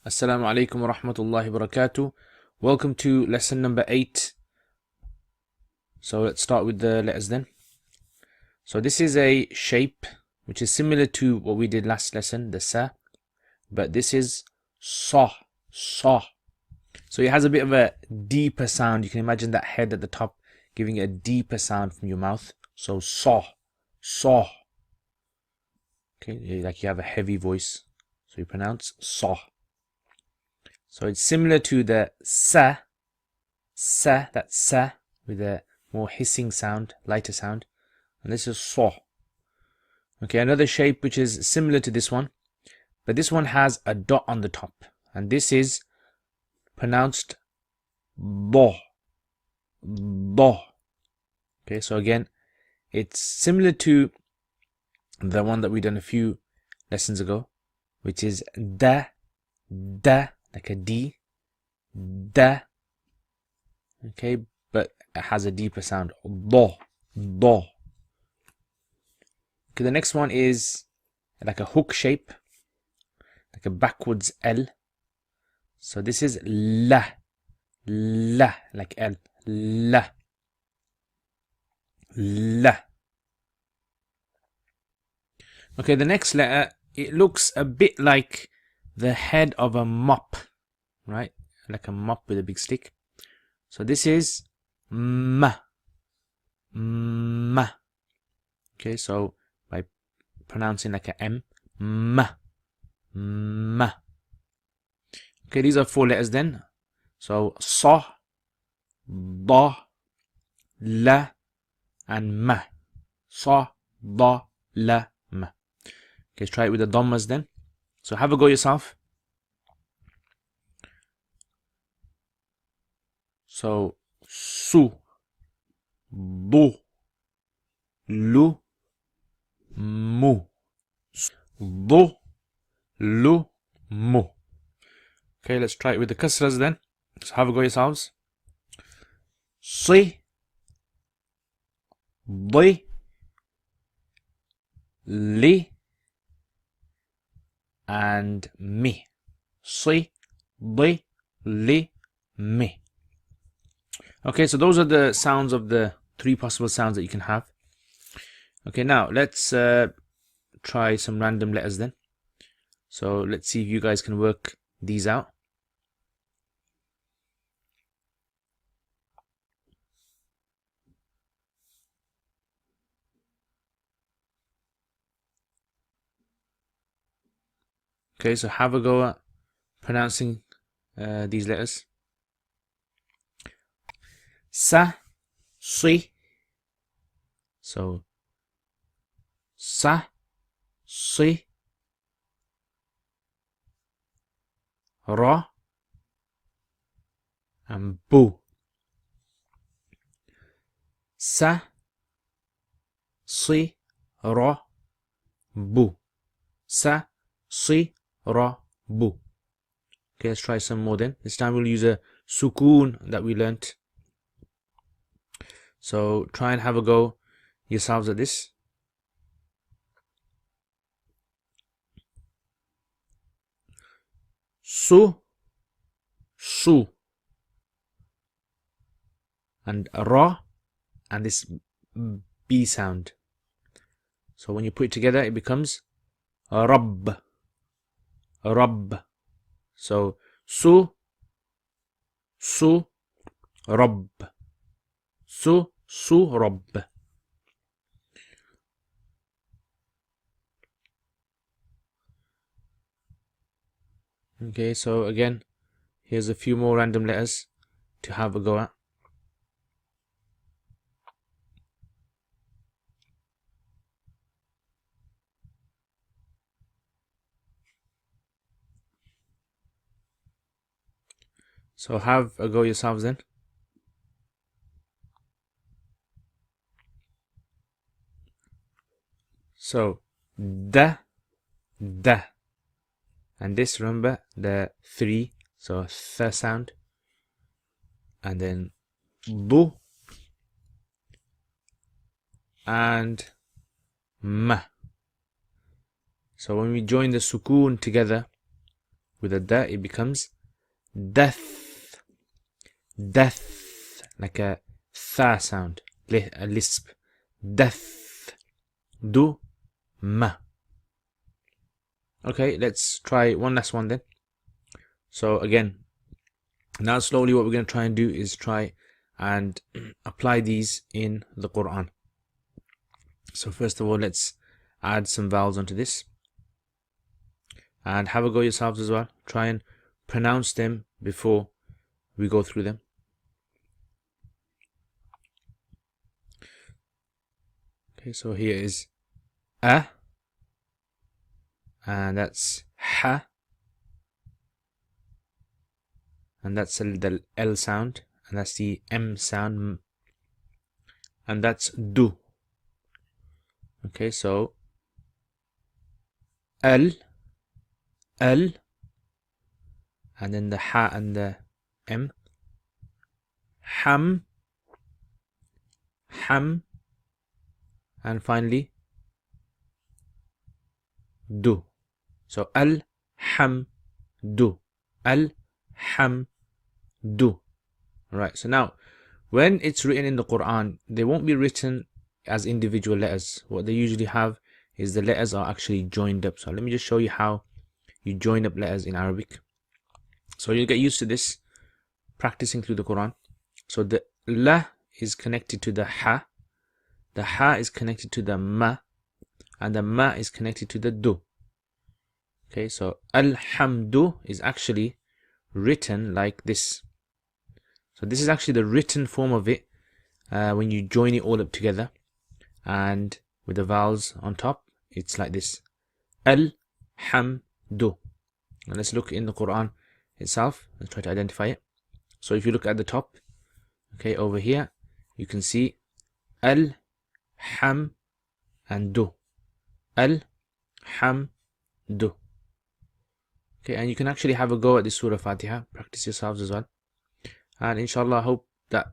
Assalamu alaikum wa rahmatullahi wa barakatuh. Welcome to lesson number 8. So let's start with the letters then. So this is a shape which is similar to what we did last lesson, the sa, but this is sa, sa. So it has a bit of a deeper sound. You can imagine that head at the top giving it a deeper sound from your mouth. So sa, sa. Okay, like you have a heavy voice. So you pronounce sa. So it's similar to the sa, that's sa, with a more hissing sound, lighter sound. And this is saw. Okay, another shape which is similar to this one, but this one has a dot on the top. And this is pronounced bo, bo. Okay, so again, it's similar to the one that we done a few lessons ago, which is da, da, like a D, da. Okay, but it has a deeper sound, do, do. Okay, the next one is like a hook shape, like a backwards L. So this is la, la, like L, la, la. Okay, the next letter, it looks a bit like the head of a mop, right? Like a mop with a big stick. So this is ma, ma. Okay, so by pronouncing like a M, ma, ma. Okay, these are 4 letters then. So sa, da, la, and ma. Sa, da, la, ma. Okay, let's try it with the dhammas then. So have a go yourself. So su, du, lu, mu. Du, lu, mu. Okay, let's try it with the kasras then. So have a go yourselves. Si, di, li, and mi. Si, di, li, mi. Okay, so those are the sounds of the 3 possible sounds that you can have. Okay, now let's try some random letters then. So let's see if you guys can work these out. Okay, so have a go at pronouncing these letters. Sa, si. So sa, si, ra, and bu. Sa, si, ra, bu. Sa, si, ra, bu. Okay, let's try some more then. This time we'll use a sukoon that we learnt. So try and have a go yourselves at this. Su, su. And ra, and this B sound. So when you put it together, it becomes Rabb. Rabb. So su, su, Rabb. Su, Rabb. Okay, so again, here's a few more random letters to have a go at. So have a go yourselves then. So da, da. And this, remember, the 3, so th sound. And then bu and ma. So when we join the sukoon together, with a da, it becomes death, death, like a tha sound, a lisp, death, du, ma. Okay, let's try one last one then. So again, now slowly what we're going to try and do is try and apply these in the Quran. So first of all, let's add some vowels onto this. And have a go yourselves as well. Try and pronounce them before we go through them. Okay, so here is a, and that's ha, and that's the L sound, and that's the M sound, and that's du. Okay, so L, L, and then the ha and the M, ham, ham, and finally du. So al ham du, al ham du. Right, so now when it's written in the Quran, they won't be written as individual letters. What they usually have is the letters are actually joined up. So let me just show you how you join up letters in Arabic. So you'll get used to this practicing through the Quran. So the la is connected to the ha is connected to the ma, and the ma is connected to the du. Okay, so alhamdu is actually written like this. So this is actually the written form of it when you join it all up together, and with the vowels on top, it's like this. Alhamdu. Now let's look in the Quran itself. Let's try to identify it. So if you look at the top, okay, over here, you can see al, ham, and du. Al, ham, du. Okay, and you can actually have a go at this Surah Fatiha. Practice yourselves as well. And inshallah, I hope that